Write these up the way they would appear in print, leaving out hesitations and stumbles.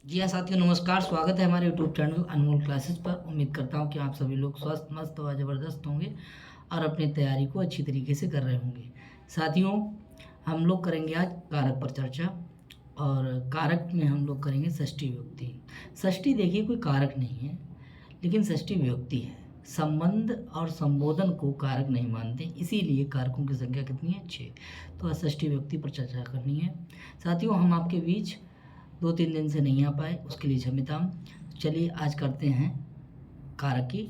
जी हाँ साथियों, नमस्कार। स्वागत है हमारे यूट्यूब चैनल अनमोल क्लासेस पर। उम्मीद करता हूँ कि आप सभी लोग स्वस्थ, मस्त व ज़बरदस्त होंगे और अपनी तैयारी को अच्छी तरीके से कर रहे होंगे। साथियों, हम लोग करेंगे आज कारक पर चर्चा। और कारक में हम लोग करेंगे षष्ठी विभक्ति। षष्ठी देखिए कोई कारक नहीं है, लेकिन षष्ठी विभक्ति है। संबंध और संबोधन को कारक नहीं मानते, इसीलिए कारकों की संख्या कितनी है? 6। तो आज षष्ठी विभक्ति पर चर्चा करनी है। साथियों, हम आपके बीच 2-3 दिन से नहीं आ पाए, उसके लिए क्षम्यता। चलिए आज करते हैं कारक की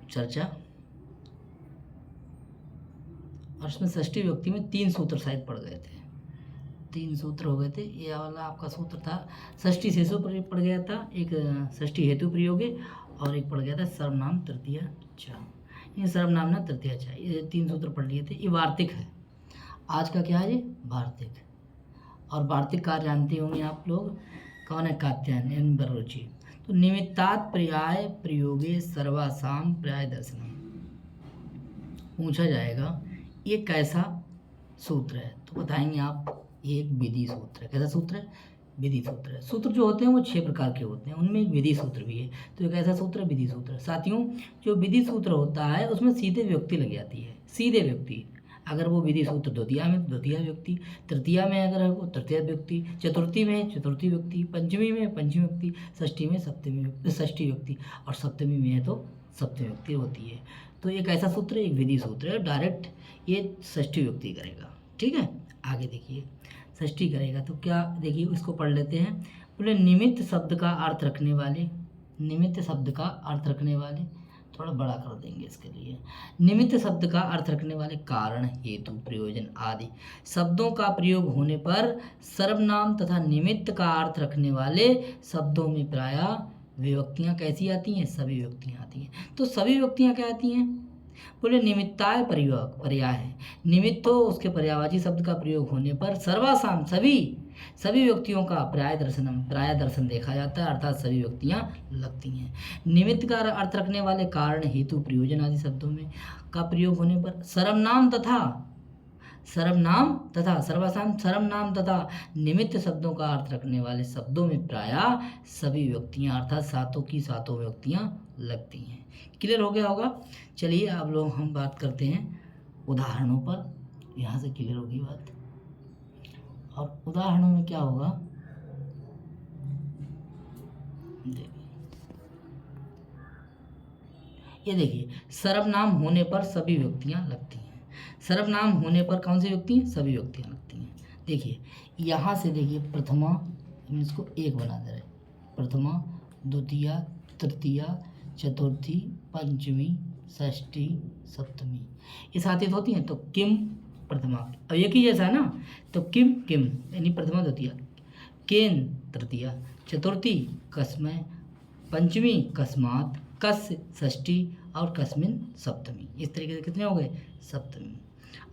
चर्चा। और उसमें षष्ठी विभक्ति में 3 सूत्र शायद पड़ गए थे। 3 सूत्र हो गए थे। ये वाला आपका सूत्र था षष्ठी शेषो पड़ गया था, एक षष्ठी हेतु प्रयोगे, और एक पड़ गया था सर्वनाम तृतीया च। ये सर्वनाम ना तृतीया च, ये 3 सूत्र पढ़ लिए थे। ये वार्तिक है। आज का क्या है? ये वार्तिक। और वार्तिक कार्य जानते होंगे आप लोग, कौन है? कात्यायन बर्रुचि। तो निमित्तात् पर्याय प्रयोगे सर्वासाम पर्याय दर्शनम पूछा जाएगा ये कैसा सूत्र है, तो बताएंगे आप ये एक विधि सूत्र है। कैसा सूत्र है? विधि सूत्र है। सूत्र जो होते हैं वो 6 प्रकार के होते हैं, उनमें एक विधि सूत्र भी है। तो एक ऐसा सूत्र है विधि सूत्र। साथियों, जो विधि सूत्र होता है उसमें सीधे व्यक्ति लग जाती है, सीधे व्यक्ति। अगर वो विधि सूत्र द्वितीया में द्वितीया व्यक्ति, तृतीया में अगर है वो तृतीय व्यक्ति, चतुर्थी में चतुर्थी व्यक्ति, पंचमी में पंचमी व्यक्ति, षष्ठी में सप्तमी षष्ठी व्यक्ति, और सप्तमी में है तो सप्तमी व्यक्ति होती है। तो एक ऐसा सूत्र है, एक विधि सूत्र है। डायरेक्ट ये षष्ठी व्यक्ति करेगा। ठीक है, आगे देखिए षष्ठी करेगा तो क्या, देखिए इसको पढ़ लेते हैं। बोले निमित्त शब्द का अर्थ रखने वाले, निमित्त शब्द का अर्थ रखने वाले, थोड़ा बड़ा कर देंगे इसके लिए। निमित्त शब्द का अर्थ रखने वाले कारण, हेतु, प्रयोजन आदि शब्दों का प्रयोग होने पर सर्वनाम तथा निमित्त का अर्थ रखने वाले शब्दों में प्रायः विभक्तियाँ कैसी आती हैं? सभी विभक्तियाँ आती हैं। तो सभी विभक्तियाँ क्या आती हैं? बोले निमित्ताय प्रयोग पर्याय है। निमित्त हो उसके पर्यायवाची शब्द का प्रयोग होने पर सर्वासाम सभी व्यक्तियों का पर्याय दर्शन देखा जाता है, अर्थात सभी व्यक्तियाँ लगती हैं। निमित्त का अर्थ रखने वाले कारण, हेतु, प्रयोजन आदि शब्दों में का प्रयोग होने पर सर्वनाम तथा सर्वसाम सर्वनाम तथा निमित्त शब्दों का अर्थ रखने वाले शब्दों में प्रायः सभी व्यक्तियाँ अर्थात सातों की सातों व्यक्तियाँ लगती हैं। क्लियर हो गया होगा। चलिए अब लोग हम बात करते हैं उदाहरणों पर। यहाँ से क्लियर होगी बात। और उदाहरणों में क्या होगा, ये देखिए, सर्वनाम होने पर सभी व्यक्तियाँ लगती हैं। सर्वनाम होने पर कौन सी व्यक्ति? सभी व्यक्तियाँ लगती हैं। देखिए यहाँ से देखिए, प्रथमा, इसको एक बना दे रहे, प्रथमा, द्वितीया, तृतीया, चतुर्थी, पंचमी, षष्ठी, सप्तमी, ये साथित होती हैं। तो किम प्रथमा, अब एक ही जैसा है ना, तो किम किम यानी प्रथमा द्वितीया, केन तृतीया, चतुर्थी कस्मय, पंचमी कस्मात, कस्य षष्ठी, और कस्मिन सप्तमी। इस तरीके से कितने हो गए? सप्तमी।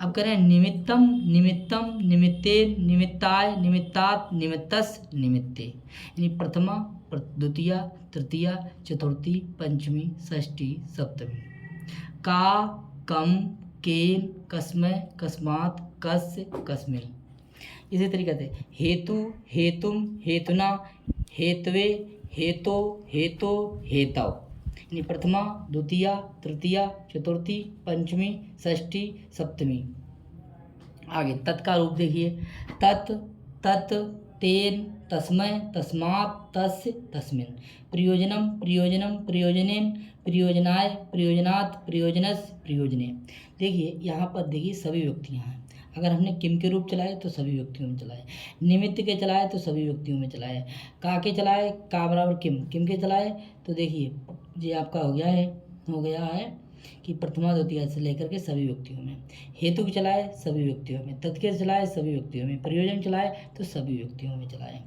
अब करें निमित्तम निमित्तम निमित्तेन निमित्ताय निमित्तात् निमित्तस् निमित्ते, यानी प्रथमा, द्वितीया, तृतीया, चतुर्थी, पंचमी, षष्ठी, सप्तमी। का, कम, केन, कस्मय, कस्मात्, कस्य, कस्मिन। इसी तरीके से हेतु, हेतुम, हेतुना, हेतवे, हेतो, हेतो, हेतव, यानी प्रथमा, द्वितीया, तृतीया, चतुर्थी, पंचमी, षष्ठी, सप्तमी। आगे तत् का रूप देखिए, तत्, तत्, तेन, तस्मय, तस्मात्, तस्य, तस्मिन्। प्रयोजनम, प्रयोजनम, प्रयोजनेन, प्रयोजनाय, प्रयोजनात्, प्रयोजनस्, प्रयोजने। देखिए यहाँ पर देखिए सभी व्यक्तियाँ हैं। अगर हमने किम के रूप चलाए तो सभी व्यक्तियों में चलाए, निमित्त के चलाए तो सभी व्यक्तियों में चलाए, का के चलाए का बराबर किम, किम के चलाए तो देखिए ये आपका हो गया है कि प्रथमा द्वितीया से लेकर के सभी व्यक्तियों में। हेतु के चलाए सभी व्यक्तियों में, तत् के चलाए सभी व्यक्तियों में, प्रयोजन चलाए तो सभी व्यक्तियों में चलाए।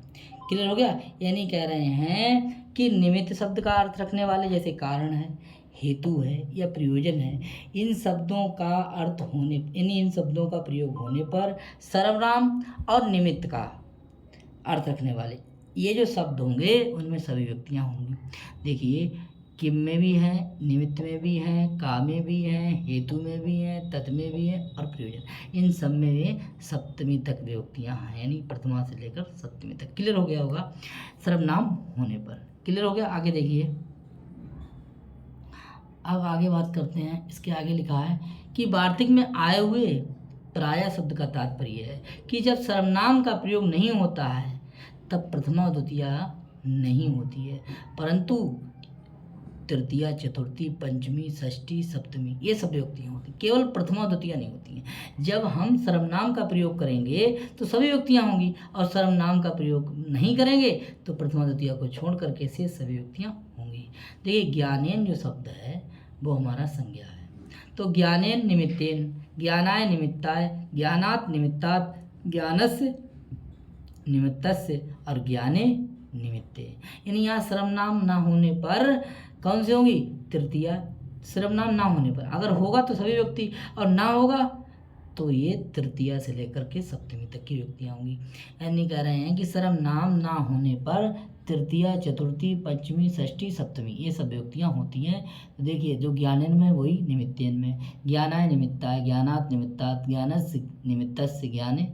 क्लियर हो गया। यानी कह रहे हैं कि निमित्त शब्द का अर्थ रखने वाले जैसे कारण है, हेतु है या प्रयोजन है, इन शब्दों का अर्थ होने इन शब्दों का प्रयोग होने पर सर्वनाम और निमित्त का अर्थ रखने वाले ये जो शब्द होंगे उनमें सभी व्यक्तियाँ होंगी। देखिए किम में भी है, निमित्त में भी है, का में भी है, हेतु में भी है, तत् में भी है और प्रयोजन, इन सब में ये सप्तमी तक विभक्तियाँ हैं, यानी प्रथमा से लेकर सप्तमी तक। क्लियर हो गया होगा सर्वनाम होने पर। क्लियर हो गया। आगे देखिए, अब आगे बात करते हैं। इसके आगे लिखा है कि वार्तिक में आए हुए प्राय शब्द का तात्पर्य है कि जब सर्वनाम का प्रयोग नहीं होता है तब प्रथमा और द्वितीया नहीं होती है, परंतु तृतीया, चतुर्थी, पंचमी, षष्ठी, सप्तमी ये सब विभक्तियाँ होती हैं, केवल प्रथमा और द्वितीया नहीं होती हैं। जब हम सर्वनाम का प्रयोग करेंगे तो सभी विभक्तियाँ होंगी, और सर्वनाम का प्रयोग नहीं करेंगे तो प्रथमा द्वितीया को छोड़ करके से सभी विभक्तियाँ होंगी। देखिए, ज्ञानेन जो शब्द है वो हमारा संज्ञा है, तो ज्ञानेन निमित्तेन, ज्ञानाय निमित्ताय, ज्ञानात् निमित्तात्, ज्ञानस्य निमित्तस्य और ज्ञाने निमित्ते, यानी यहाँ सर्वनाम ना होने पर कौन से होंगी? तृतीया। सर्वनाम ना होने पर, अगर होगा तो सभी व्यक्ति, और ना होगा तो ये तृतीया से लेकर के सप्तमी तक की व्यक्तियाँ होंगी। यानी कह रहे हैं कि सर्वनाम ना होने पर तृतीया, चतुर्थी, पंचमी, षष्ठी, सप्तमी ये सब व्यक्तियाँ होती हैं। तो देखिए, जो ज्ञानेन में वही निमित्तेन में, ज्ञानाय निमित्ताय, ज्ञानात् निमित्तात्, ज्ञानस्य निमित्तस्य, ज्ञाने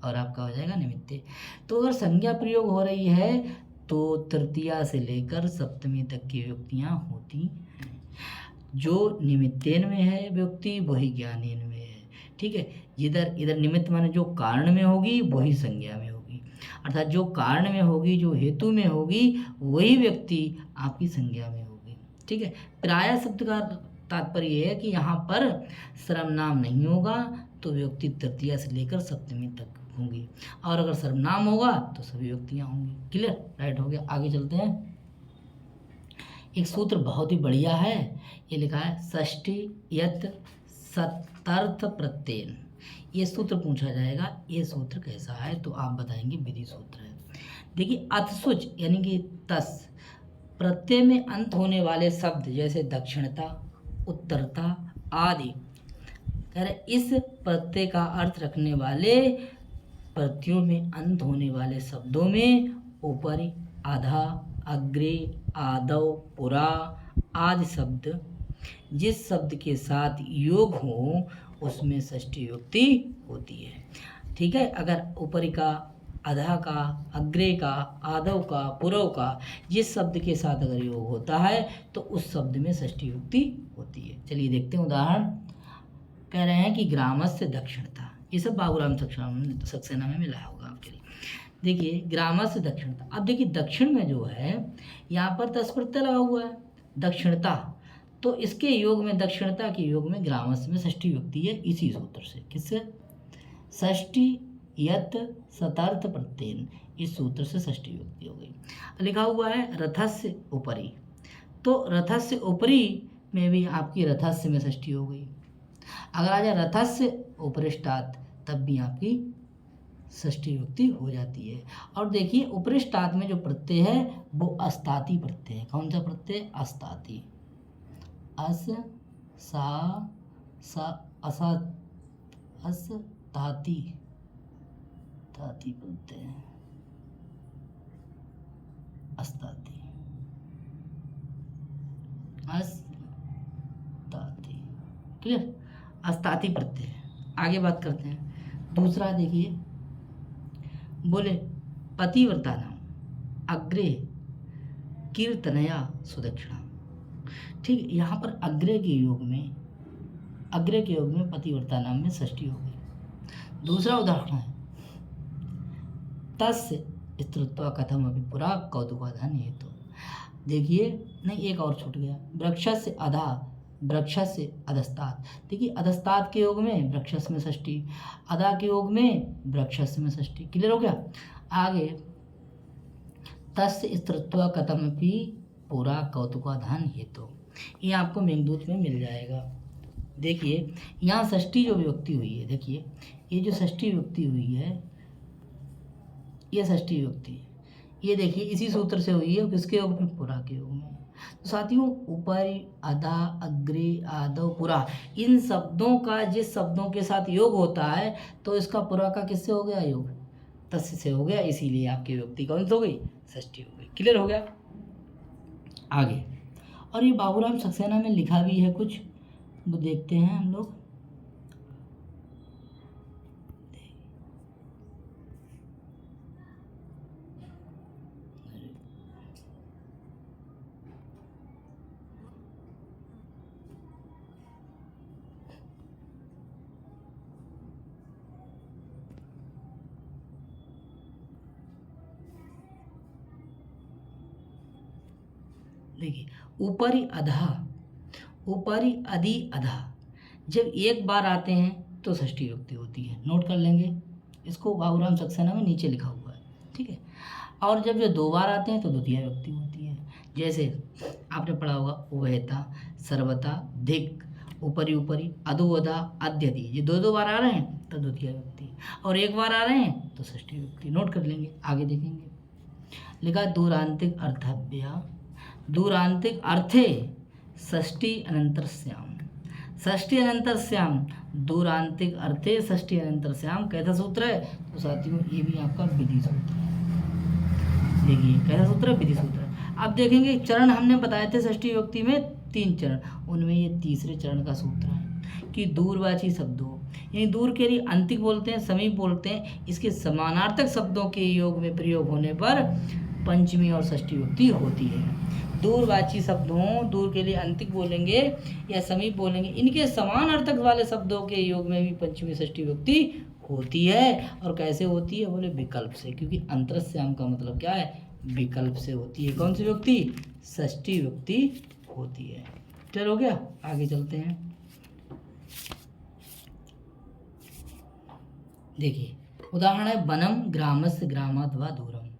और आपका हो जाएगा निमित्ते। तो अगर संज्ञा प्रयोग हो रही है तो तृतीया से लेकर सप्तमी तक की व्यक्तियाँ होती हैं। जो निमित्तेन में है व्यक्ति वही ज्ञानेन में है, ठीक है। इधर निमित्त माने जो कारण में होगी वही संज्ञा में होगी, अर्थात जो कारण में होगी, जो हेतु में होगी वही व्यक्ति आपकी संज्ञा में होगी, ठीक है। प्राय शब्द का तात्पर्य है कि यहाँ पर सर्वनाम नहीं होगा तो व्यक्ति तृतीया से लेकर सप्तमी तक होंगी, और अगर सर्वनाम होगा तो सभी व्यक्तियाँ होंगी। क्लियर, राइट हो गया। आगे चलते हैं। एक सूत्र बहुत ही बढ़िया है, ये लिखा है षष्ठी यत् सतर्थ प्रत्ययन। ये सूत्र पूछा जाएगा, ये सूत्र कैसा है तो आप बताएंगे विधि सूत्र है। देखिए, अथसुच यानी कि तस प्रत्यय में अंत होने वाले शब्द जैसे दक्षिणता, उत्तरता आदि, कह रहे इस प्रत्यय का अर्थ रखने वाले प्रत्ययों में अंत होने वाले शब्दों में ऊपरी, अधा, अग्रे, आदौ, पुरा आदि शब्द जिस शब्द के साथ योग हो उसमें षष्ठी विभक्ति होती है, ठीक है। अगर ऊपरी का, अधा का, अग्रे का, आदव का, पुरव का जिस शब्द के साथ अगर योग होता है तो उस शब्द में षष्ठी विभक्ति होती है। चलिए देखते हैं उदाहरण। कह रहे हैं कि ग्रामस्य दक्षिणता, ये सब बाबूराम सक्सेना में मिला होगा आपके लिए। देखिए, ग्रामस्य दक्षिणता, अब देखिए दक्षिण में जो है यहाँ पर तस् प्रत्यय लगा हुआ है दक्षिणता, तो इसके योग में, दक्षिणता के योग में ग्रामस्य में षष्ठी विभक्ति है इसी सूत्र से। किससे? षष्ठी यत् सतर्थ प्रत्ययन, इस सूत्र से षष्ठी विभक्ति हो गई। लिखा हुआ है रथस्य उपरि, तो रथस्य उपरि में भी आपकी रथस्य में षष्ठी हो गई। अगर आ जाए रथस्य उपरिष्टात् तब भी आपकी षष्ठी विभक्ति हो जाती है। और देखिए, उपरिष्टात् में जो प्रत्यय है वो अस्ताति प्रत्यय है। कौन सा प्रत्यय? अस्ताति। अस सा सा असा अस ताति, ताति प्रत्यय अस्ताति, अस्ताति। क्लियर, अस्ताति प्रत्यय। आगे बात करते हैं। दूसरा देखिए, बोले पतिव्रता नाम अग्रे कीर्तनया सुदक्षिणा, ठीक। यहाँ पर अग्रे के योग में, अग्रे के योग में पतिव्रता नाम में षष्ठी हो गई। दूसरा उदाहरण है तस्य स्त्रुत्वा कथम अभी पुरा कौतुकाधन हेतु। देखिए, नहीं एक और छूट गया, वृक्षस्य अधा, वृक्षस्य अधस्तात्। देखिए, अधस्तात् के योग में वृक्षस में षष्ठी, अधा के योग में वृक्षस में षष्ठी। क्लियर हो गया। आगे तस्य स्त्रुत्वा कथमपि पुरा कौतुकाधन हेतु, ये आपको मेघदूत में मिल जाएगा। देखिए, यहाँ षष्ठी जो विभक्ति हुई है, देखिए ये जो षष्ठी विभक्ति हुई है, ये षष्ठी विभक्ति, ये देखिए इसी सूत्र से हुई है। किसके योग में? पुरा के योग में। तो साथियों, ऊपरी, अधा, अग्रे, आदव, पुरा, इन शब्दों का जिस शब्दों के साथ योग होता है तो इसका पुरा का किससे हो गया योग? तस्य से हो गया, इसीलिए आपकी विभक्ति कौन सी हो गई? षष्ठी हो गई। क्लियर हो गया। आगे और ये बाबूराम सक्सेना में लिखा भी है कुछ, वो देखते हैं हम लोग। देखिए, ऊपरी अधा, ऊपरी अधि अधा जब एक बार आते हैं तो षष्ठी विभक्ति होती है। नोट कर लेंगे इसको, बाबूराम सक्सेना में नीचे लिखा हुआ है, ठीक है। और जब ये दो बार आते हैं तो द्वितीय विभक्ति होती है। जैसे आपने पढ़ा होगा उभयता, सर्वता, धिक, ऊपरी ऊपरी, अधो अधा, अध्यधि, ये दो दो बार आ रहे हैं तो द्वितीय विभक्ति, और एक बार आ रहे हैं तो षष्ठी विभक्ति। नोट कर लेंगे, आगे देखेंगे। लिखा दूरांतिक अर्थाभ्या, दूरांतिक अर्थे षष्ठी अनंतर श्याम, षष्ठी अनंतर श्याम, दूरांतिक अर्थे षष्ठी अनंतर श्याम कैसा सूत्र है? तो साथियों ये भी आपका विधि सूत्र है। देखिए कैसा सूत्र है? विधि सूत्र है। अब देखेंगे चरण हमने बताए थे षष्ठी विभक्ति में 3 चरण, उनमें ये तीसरे चरण का सूत्र है कि दूरवाची शब्दों, यानी दूर के लिए अंतिक बोलते हैं, समीप बोलते हैं, इसके समानार्थक शब्दों के योग में प्रयोग होने पर पंचमी और षष्ठी विभक्ति होती है। दूरवाची शब्दों, दूर के लिए अंतिक बोलेंगे या समीप बोलेंगे, इनके समान अर्थक वाले शब्दों के योग में भी पंचमी षष्ठी विभक्ति होती है। और कैसे होती है? बोले विकल्प से, क्योंकि अंतरश्याम का मतलब क्या है? विकल्प से होती है। कौन सी विभक्ति? षष्ठी विभक्ति होती है। चलो हो गया, आगे चलते हैं। देखिए उदाहरण है वनम ग्रामस्य ग्रामात् वा दूरम,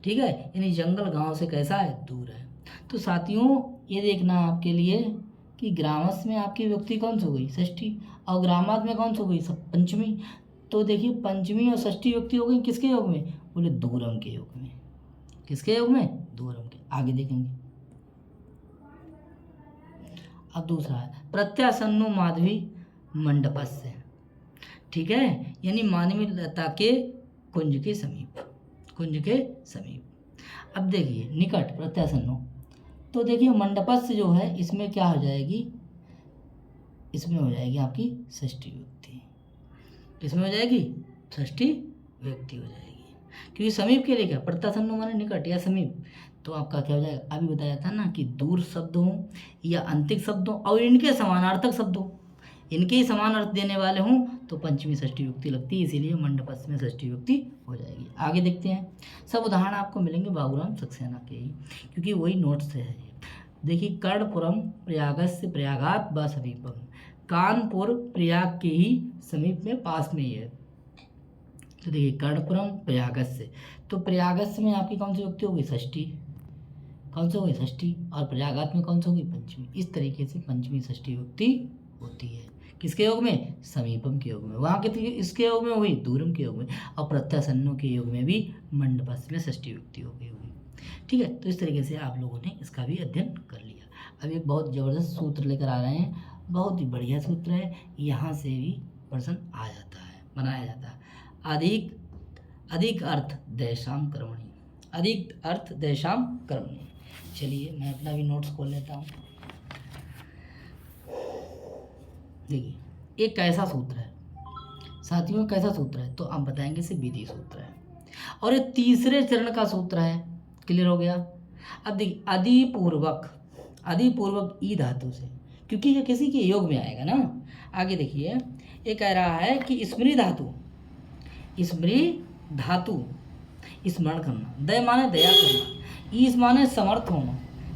ठीक है, यानी जंगल गांव से कैसा है? दूर है। तो साथियों ये देखना आपके लिए कि ग्रामस में आपकी विभक्ति कौन सी हो गई? षष्ठी, और ग्रामात् में कौन सी हो गई? सब पंचमी। तो देखिए पंचमी और षष्ठी विभक्ति हो गई किसके योग में? बोले दूरम के योग में। किसके योग में? दूरम के। आगे देखेंगे। अब दूसरा है प्रत्यासन्नो माधवी मंडपस्य, ठीक है, यानी मानवी लता के कुंज के समीप, कुंज के समीप। अब देखिए निकट प्रत्यासन्नो, तो देखिए मंडपस्य जो है इसमें क्या हो जाएगी? इसमें हो जाएगी आपकी षष्ठी विभक्ति। इसमें हो जाएगी षष्ठी विभक्ति हो जाएगी, क्योंकि समीप के लिए क्या? प्रत्यासन्नो माने निकट या समीप। तो आपका क्या हो जाएगा? अभी बताया था ना कि दूर शब्द हों या अंतिक शब्द हों और इनके समानार्थक शब्द हों, इनके ही समान अर्थ देने वाले हों तो पंचमी षष्ठी विभक्ति लगती है, इसीलिए मंडपस्य में षष्ठी विभक्ति हो जाएगी। आगे देखते हैं। सब उदाहरण आपको मिलेंगे बाबूराम सक्सेना के ही, क्योंकि वही नोट से है। देखिए कर्णपुरम प्रयागस्य प्रयागात् व समीपम, कानपुर प्रयाग के ही समीप में, पास में ही है। तो देखिए कर्णपुरम प्रयागस्य, तो प्रयागस्य में आपकी कौन सी विभक्ति होगी? षष्ठी। कौन सी होगी? षष्ठी। और प्रयागात् में कौन सी होगी? पंचमी। इस तरीके से पंचमी षष्ठी विभक्ति होती है। किसके योग में? समीपम के योग में। वहाँ के इसके योग में हुई दूरम के योग में, और प्रत्यासन्नो के योग में भी मंडपस्य में षष्ठी विभक्ति हो गई होगी, ठीक है। तो इस तरीके से आप लोगों ने इसका भी अध्ययन कर लिया। अब एक बहुत ज़बरदस्त सूत्र लेकर आ रहे हैं, बहुत ही बढ़िया सूत्र है, यहाँ से भी प्रश्न आ जाता है, बनाया जाता है। अधिक अधिक अर्थ देशाम कर्मणि, अधिक अर्थ देशाम कर्मणि। चलिए मैं अपना भी नोट्स खोल लेता हूँ। देखिए एक कैसा सूत्र है साथियों, कैसा सूत्र है? तो आप बताएंगे इसे विधि सूत्र है, और ये तीसरे चरण का सूत्र है। क्लियर हो गया? अब देखिए अधिपूर्वक, अधिपूर्वक ई धातु से, क्योंकि ये किसी के योग में आएगा ना। आगे देखिए ये कह रहा है कि स्मृति धातु, स्मृति धातु स्मरण करना, दया माने दया करना, ईस माने समर्थ होना,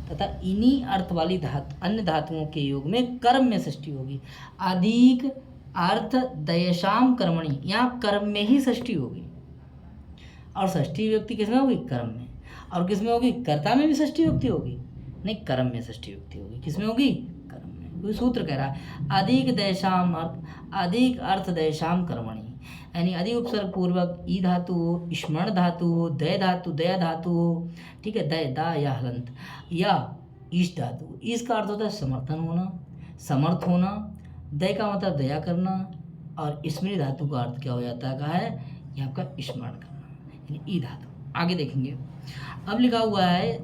तथा इन्हीं अर्थ वाली धातु अन्य धातुओं के योग में कर्म में षष्ठी होगी। अधिक अर्थ दयशाम कर्मणि, यहाँ कर्म में ही षष्ठी होगी, और षष्ठी विभक्ति किसमें होगी? कर्म में। और किसमें होगी? कर्ता में भी षष्ठी विभक्ति होगी? नहीं, कर्म में षष्ठी विभक्ति होगी। किसमें होगी? कर्म में। कोई सूत्र कह रहा है अधिक दयशाम अर्थ, अधिक अर्थ दयशाम कर्मणि, यानी अधिक उपसर्ग पूर्वक ई धातु हो, स्मरण धातु हो, दय धातु, दया धातु हो, ठीक है, दय दा या हलंत, या ईश धातु। ईश का अर्थ होता है समर्थन होना, समर्थ होना, दय का मतलब दया करना, और स्मृति धातु का अर्थ क्या हो जाता है? ये आपका स्मरण करना, यानी ई धातु। आगे देखेंगे। अब लिखा हुआ है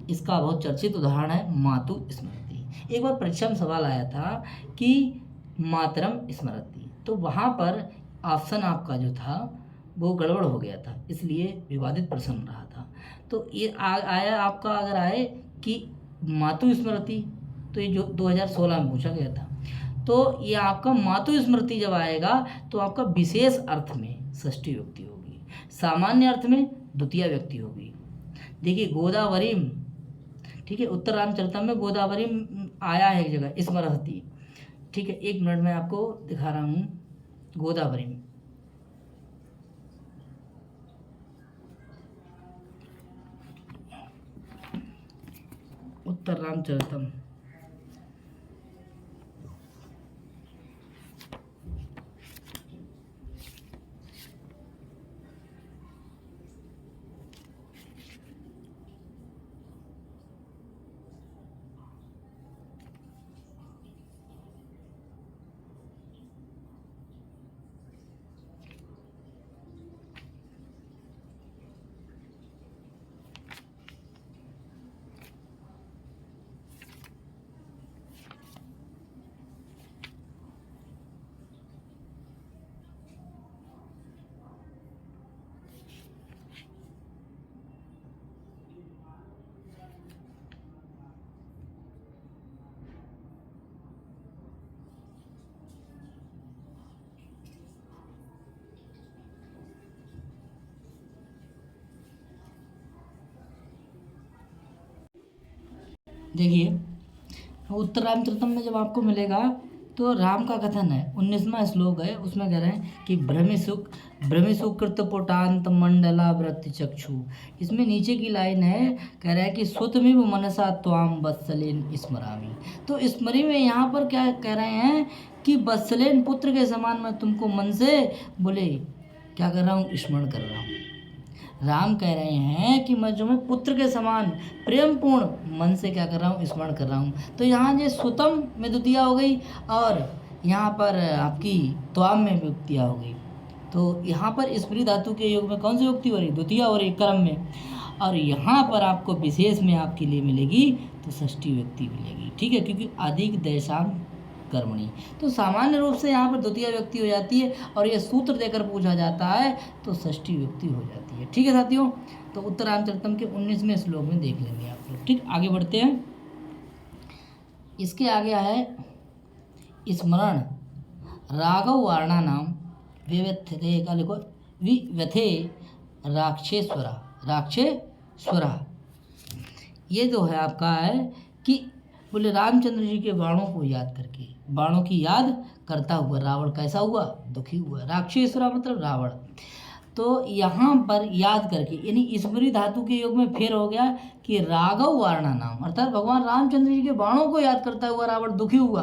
इसका बहुत चर्चित उदाहरण है मातु स्मृति। एक बार परीक्षा में सवाल आया था कि मातरम स्मृति, तो वहाँ पर ऑप्शन आपका जो था वो गड़बड़ हो गया था, इसलिए विवादित प्रश्न रहा था। तो ये आया आपका, अगर आए कि मातु स्मृति, तो ये जो 2016 में पूछा गया था, तो ये आपका मातु स्मृति जब आएगा तो आपका विशेष अर्थ में षष्ठी विभक्ति होगी, सामान्य अर्थ में द्वितीय व्यक्ति होगी। देखिए गोदावरीम, ठीक है, उत्तर रामचरितम में गोदावरीम आया है एक जगह स्मृति, ठीक है। 1 मिनट में आपको दिखा रहा हूँ गोदावरीम। उत्तर रामचरितम, देखिए उत्तर रामचरितम में जब आपको मिलेगा तो राम का कथन है, 19वां श्लोक है, उसमें कह रहे हैं कि भ्रमिसुकृत पुटांत मंडला वृत्ति चक्षु। इसमें नीचे की लाइन है, कह रहा है कि सुतमिव मनसा त्वाम वत्सलेन स्मरामि। तो स्मरी में यहाँ पर क्या कह रहे हैं कि वत्सलेन पुत्र के समान मैं तुमको मन से बोले क्या कर रहा हूँ, स्मरण कर रहा हूँ। राम कह रहे हैं कि मैं जो मैं पुत्र के समान प्रेम पूर्ण मन से क्या कर रहा हूँ, स्मरण कर रहा हूँ। तो यहाँ ये सुतम में द्वितीया हो गई और यहाँ पर आपकी त्वाम में विभक्तिया हो गई। तो यहाँ पर स्मृति धातु के योग में कौन सी विभक्ति हो रही, द्वितीया हो रही क्रम में, और यहाँ पर आपको विशेष में आपके लिए मिलेगी तो षष्ठी विभक्ति मिलेगी, ठीक है, क्योंकि अधिक देशाम कर्मणि। तो सामान्य रूप से यहाँ पर द्वितीय व्यक्ति हो जाती है और ये सूत्र देकर पूछा जाता है तो षष्ठी व्यक्ति हो जाती है, ठीक है साथियों। तो उत्तर रामचरितम के 19वें श्लोक में देख लेंगे आप लोग, ठीक। आगे बढ़ते हैं, इसके आगे है स्मरण राघव वारणा नाम विव्यथे का लिखो विव्यथे राक्षेश्वरा। ये जो है आपका है कि बोले रामचंद्र जी के बाणों को याद करके, बाणों की याद करता हुआ रावण कैसा हुआ, दुखी हुआ। राक्षेश्वरा मतलब रावण। तो यहाँ पर याद करके यानी स्मृति धातु के योग में फिर हो गया कि राघव वारणा नाम, अर्थात भगवान रामचंद्र जी के बाणों को याद करता हुआ रावण दुखी हुआ।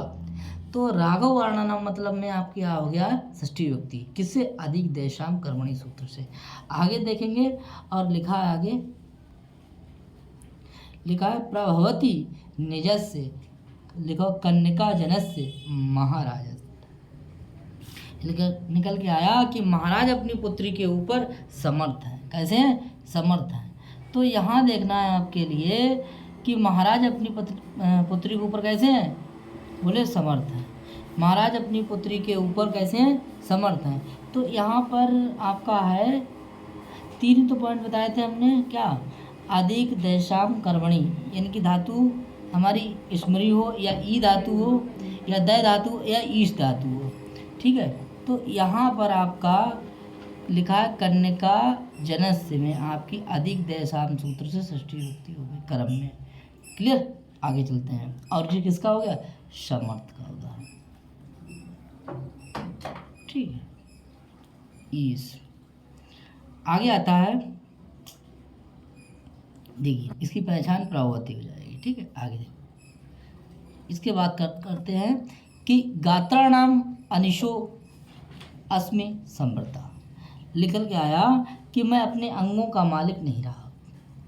तो राघव वारणा नाम मतलब में आपकी क्या हो गया, षष्ठी विभक्ति, किससे, अधिक देशाम कर्मणि सूत्र से। आगे देखेंगे और लिखा है आगे, लिखा है प्रभवती निजस्य, लिखो कन्यका जनस्य महाराज। निकल के आया कि महाराज अपनी पुत्री के ऊपर समर्थ है। कैसे हैं, समर्थ हैं। तो यहाँ देखना है आपके लिए कि महाराज अपनी पुत्री के ऊपर कैसे हैं, बोले समर्थ हैं। महाराज अपनी पुत्री के ऊपर कैसे हैं, समर्थ हैं। तो यहाँ पर आपका है 3 तो पॉइंट बताए थे हमने, क्या, अधिक देशाम कर्मणि, यानी कि धातु हमारी स्मरी हो या ई धातु हो या द धातु या ईश धातु हो, ठीक है। तो यहाँ पर आपका लिखा है कन्यका जनस्य में आपकी अधिक देशाम सूत्र से षष्ठी विभक्ति हो गई क्रम में, क्लियर। आगे चलते हैं, और जी किसका हो गया, समर्थ का उदाहरण, ठीक है। ईश आगे आता है, देखिए इसकी पहचान प्रभावती हो जाएगी, ठीक है। आगे देखिए इसके बाद करते हैं कि गात्राणाम अनिशो अस्मि संवृता। निकल के आया कि मैं अपने अंगों का मालिक नहीं रहा,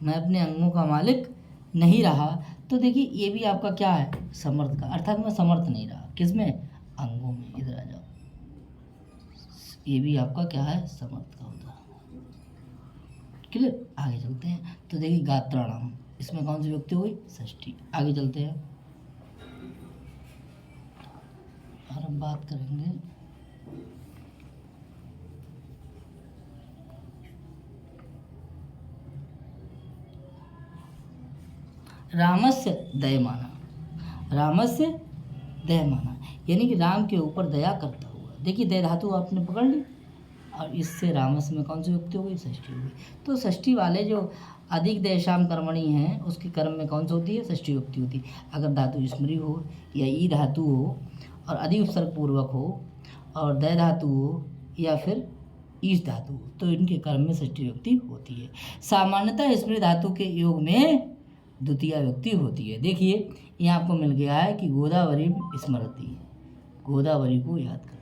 मैं अपने अंगों का मालिक नहीं रहा। तो देखिए ये भी आपका क्या है, समर्थ का, अर्थात मैं समर्थ नहीं रहा, किसमें, अंगों में। इधर आ जाओ, ये भी आपका क्या है, समर्थ का होता है, क्लियर। आगे चलते हैं, तो देखिए गात्राणाम, इसमें कौन सी विभक्ति हुई? षष्ठी। आगे चलते हैं और हम बात करेंगे रामस्य दयमाना। रामस्य दयमाना यानी कि राम के ऊपर दया करता हुआ। देखिए दया धातु आपने पकड़ ली और इससे रामस में कौन सी विभक्ति हो गई? षष्ठी हो गई। तो षष्ठी वाले जो अधिक देशाम कर्मणि हैं उसके कर्म में कौन सी होती है? षष्ठी विभक्ति होती है। अगर धातु स्मृति हो या ई धातु हो और अधिक उपसर्ग पूर्वक हो और दय धातु हो या फिर ईश धातु हो तो इनके कर्म में षष्ठी विभक्ति होती है। सामान्यतः स्मृति धातु के योग में द्वितीय विभक्ति होती है। देखिए यहाँ आपको मिल गया है कि गोदावरी स्मृति, गोदावरी को याद करें।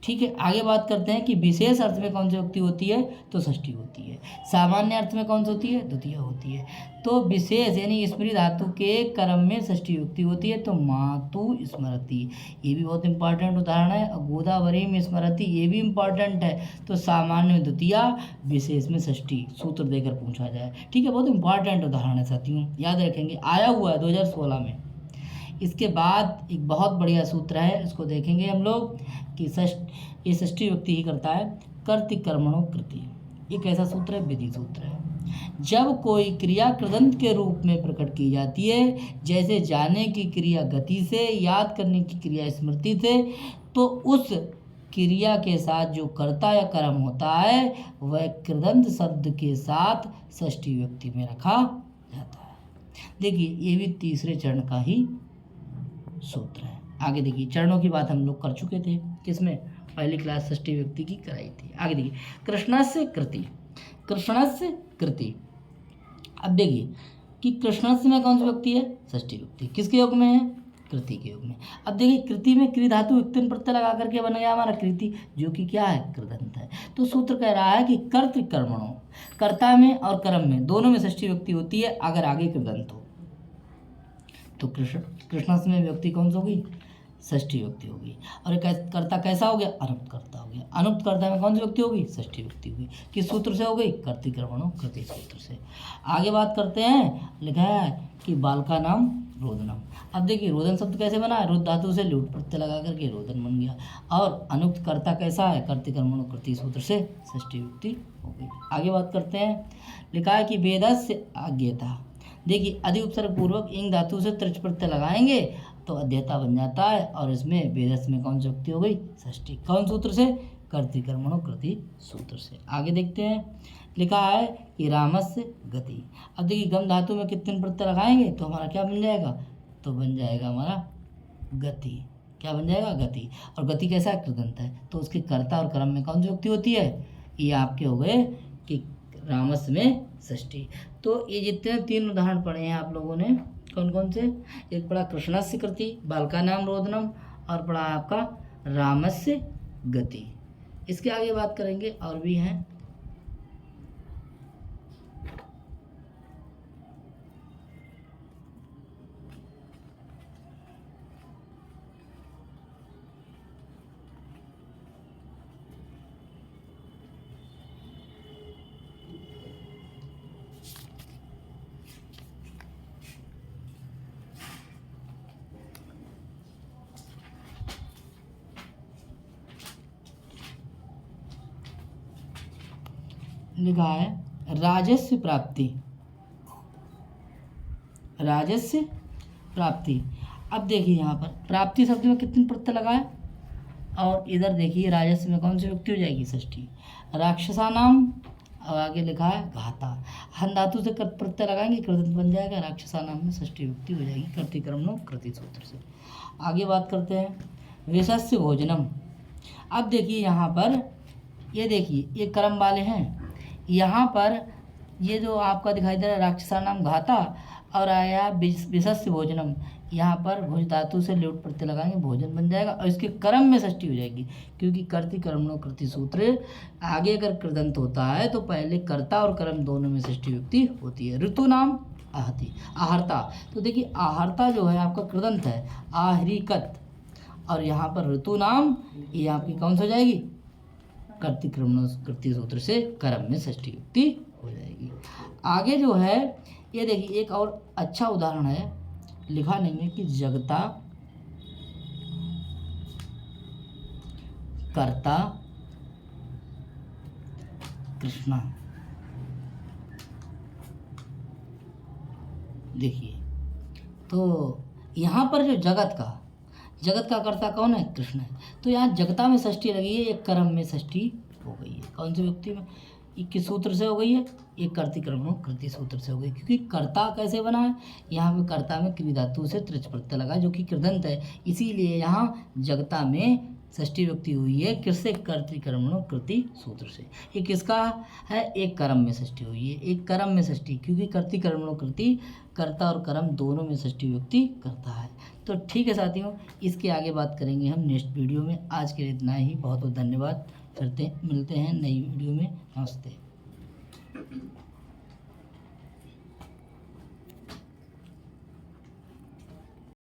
ठीक है, आगे बात करते हैं कि विशेष अर्थ में कौन सी विभक्ति होती है? तो षष्ठी होती है। सामान्य अर्थ में कौन सी होती है? द्वितीय होती है। तो विशेष यानी स्मृति धातु के कर्म में षष्ठी विभक्ति होती है। तो मातु स्मरति ये भी बहुत इंपॉर्टेंट उदाहरण है। और गोदावरी में स्मरति ये भी इंपॉर्टेंट है। तो सामान्य में द्वितीय, विशेष में षष्ठी सूत्र देकर पूछा जाए। ठीक है, बहुत इंपॉर्टेंट उदाहरण है साथियों, याद रखेंगे। आया हुआ है 2016 में। इसके बाद एक बहुत बढ़िया सूत्र है, इसको देखेंगे हम लोग कि ये षष्ठी विभक्ति ही करता है। कर्तृ कर्मणो कृति, एक ऐसा सूत्र है, विधि सूत्र है। जब कोई क्रिया कृदंत के रूप में प्रकट की जाती है, जैसे जाने की क्रिया गति से, याद करने की क्रिया स्मृति से, तो उस क्रिया के साथ जो कर्ता या कर्म होता है वह कृदंत शब्द के साथ षष्ठी विभक्ति में रखा जाता है। देखिए ये भी तीसरे चरण का ही सूत्र है। आगे देखिए चरणों की बात हम लोग कर चुके थे, किसमें? पहली क्लास षष्ठी विभक्ति की कराई थी। आगे देखिए कृष्णस्य कृति, कृष्णस्य कृति। अब देखिए कि कृष्णस्य में कौन सी विभक्ति है? षष्ठी विभक्ति। किसके योग में है? कृति के योग में। अब देखिए कृति में कृ धातु इक्तिन प्रत्यय लगा करके बन गया हमारा कृति, जो कि क्या है? कृदंत है। तो सूत्र कह रहा है कि कर्तृ कर्मणों, कर्ता में और कर्म में दोनों में षष्ठी विभक्ति होती है अगर आगे कृदंत हो। तो कृष्णस्य में विभक्ति कौन सी होगी? षष्ठी विभक्ति होगी। और कर्ता कैसा हो गया? अनुक्त कर्ता हो गया। अनुक्त कर्ता में कौन सी विभक्ति होगी? षष्ठी विभक्ति होगी। किस सूत्र से हो गई? कर्तृ कर्मणो कृति सूत्र से। आगे बात करते हैं, लिखा है कि बालका नाम रोदनम। अब देखिए रोदन शब्द कैसे बना है? रुद्ध धातु से लूट प्रत्यय लगा करके रोदन बन गया। और अनुक्त कर्ता कैसा है? कर्तृ कर्मणो कृति सूत्र से षष्ठी विभक्ति हो गई। आगे बात करते हैं, लिखा है कि वेदस्य आज्ञेयता। देखिए अधिक उपसर्ग पूर्वक इंग धातु से तृच प्रत्यय लगाएंगे तो अध्येता बन जाता है। और इसमें वेदस में कौन सी विभक्ति हो गई? षष्ठी। कौन सूत्र से? कर्तृ कर्मणो कृति सूत्र से। आगे देखते हैं, लिखा है कि रामस्य गति। अब देखिए गम धातु में कितने प्रत्यय लगाएंगे तो हमारा क्या बन जाएगा? तो बन जाएगा हमारा गति। क्या बन जाएगा? गति। और गति कैसा है? कृदंत है। तो उसके कर्ता और कर्म में कौन सी विभक्ति होती है? ये आपके हो गए कि रामस्य में षष्ठी। तो ये जितने तीन उदाहरण पढ़े हैं आप लोगों ने, कौन कौन से? एक पढ़ा कृष्णस्य कृति, बालका नाम रोदनम, और पढ़ा आपका रामस्य गति। इसके आगे बात करेंगे और भी हैं। लिखा है राजस्व प्राप्ति, राजस्व प्राप्ति। अब देखिए यहाँ पर प्राप्ति शब्द में कितने प्रत्यय लगाए? और इधर देखिए राजस्व में कौन सी विभक्ति हो जाएगी? षष्ठी। राक्षसा नाम, और आगे लिखा है घाता। हन धातु से प्रत्यय लगाएंगे कृदंत बन जाएगा। राक्षसा नाम में षष्ठी विभक्ति हो जाएगी कर्तृ कर्मणो कृति सूत्र से। आगे बात करते हैं विशस्य भोजनम। अब देखिए यहाँ पर ये देखिए ये कर्म वाले हैं। यहाँ पर ये जो आपका दिखाई दे रहा है राक्षसा नाम घाता और आया विशस्य भोजनम, यहाँ पर भोज धातु से ल्योट प्रत्यय लगाएंगे भोजन बन जाएगा। और इसके कर्म में षष्ठी हो जाएगी क्योंकि कर्तृ कर्मणो कृति सूत्र आगे अगर कृदंत होता है तो पहले कर्ता और कर्म दोनों में षष्ठी विभक्ति होती है। ऋतु नाम आहति, आहर्ता। तो देखिए आहर्ता जो है आपका कृदंत है, आहरिकत। और यहाँ पर ऋतु नाम ये आपकी कौन सी हो जाएगी? कर्तृ कर्मणो कृति सूत्र से कर्म में षष्ठी विभक्ति हो जाएगी। आगे जो है ये देखिए एक और अच्छा उदाहरण है, लिखा नहीं है कि जगता, कर्ता, कृष्णा। देखिए तो यहाँ पर जो जगत का कर्ता कौन है? कृष्ण है। तो यहाँ जगता में षष्ठी लगी है, एक कर्म में षष्ठी हो गई है। कौन सी व्यक्ति में? किस सूत्र से हो गई है? एक कर्ती कर्मणों कृति सूत्र से हो गई, क्योंकि कर्ता कैसे बना है? यहाँ पे कर्ता में क्रिया धातु से तृच प्रत्यय लगा जो कि कृदंत है, इसीलिए यहाँ जगता में षष्ठी व्यक्ति हुई है। किससे? कर्ती कर्मणों कृति सूत्र से। ये किसका है? एक कर्म में षष्ठी हुई है, एक कर्म में षष्ठी, क्योंकि कर्ती कर्मणों कृति कर्ता और कर्म दोनों में षष्ठी व्यक्ति करता है। तो ठीक है साथियों, इसके आगे बात करेंगे हम नेक्स्ट वीडियो में। आज के लिए इतना ही, बहुत बहुत धन्यवाद। मिलते हैं नई वीडियो में। नमस्ते।